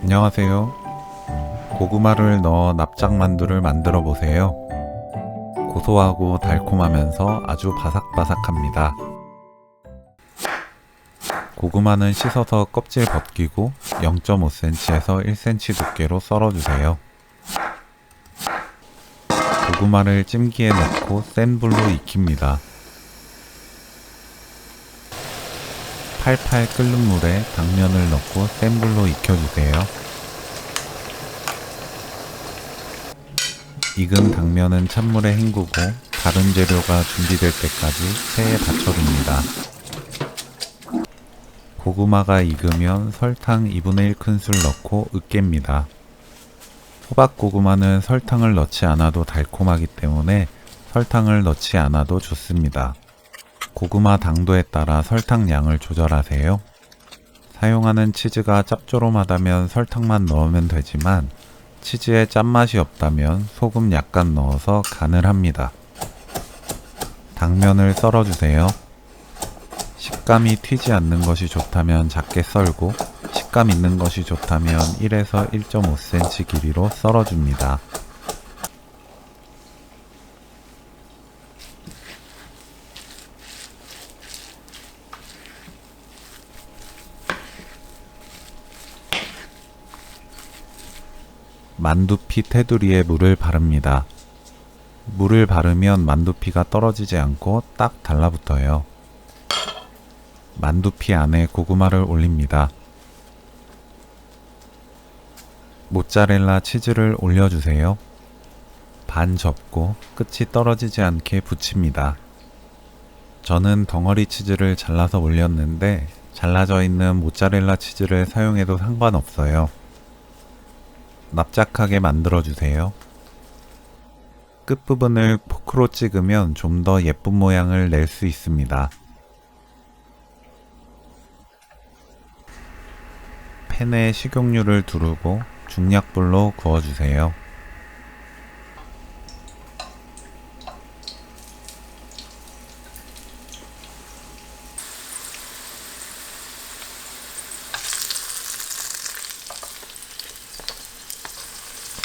안녕하세요. 고구마를 넣어 납작만두를 만들어 보세요. 고소하고 달콤하면서 아주 바삭바삭합니다. 고구마는 씻어서 껍질 벗기고 0.5cm에서 1cm 두께로 썰어주세요. 고구마를 찜기에 넣고 센 불로 익힙니다. 팔팔 끓는 물에 당면을 넣고 센 불로 익혀주세요. 익은 당면은 찬물에 헹구고 다른 재료가 준비될 때까지 체에 받쳐줍니다. 고구마가 익으면 설탕 2분의 1 큰술 넣고 으깹니다. 호박고구마는 설탕을 넣지 않아도 달콤하기 때문에 설탕을 넣지 않아도 좋습니다. 고구마 당도에 따라 설탕 양을 조절하세요. 사용하는 치즈가 짭조름하다면 설탕만 넣으면 되지만 치즈에 짠맛이 없다면 소금 약간 넣어서 간을 합니다. 당면을 썰어주세요. 식감이 튀지 않는 것이 좋다면 작게 썰고 식감 있는 것이 좋다면 1에서 1.5cm 길이로 썰어줍니다. 만두피 테두리에 물을 바릅니다. 물을 바르면 만두피가 떨어지지 않고 딱 달라붙어요. 만두피 안에 고구마를 올립니다. 모짜렐라 치즈를 올려주세요. 반 접고 끝이 떨어지지 않게 붙입니다. 저는 덩어리 치즈를 잘라서 올렸는데 잘라져 있는 모짜렐라 치즈를 사용해도 상관없어요. 납작하게 만들어주세요. 끝부분을 포크로 찍으면 좀 더 예쁜 모양을 낼 수 있습니다. 팬에 식용유를 두르고 중약불로 구워주세요.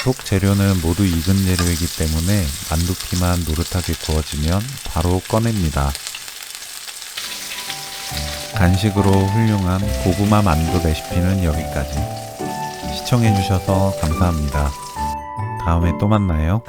속 재료는 모두 익은 재료이기 때문에 만두피만 노릇하게 구워지면 바로 꺼냅니다. 간식으로 훌륭한 고구마 만두 레시피는 여기까지. 시청해주셔서 감사합니다. 다음에 또 만나요.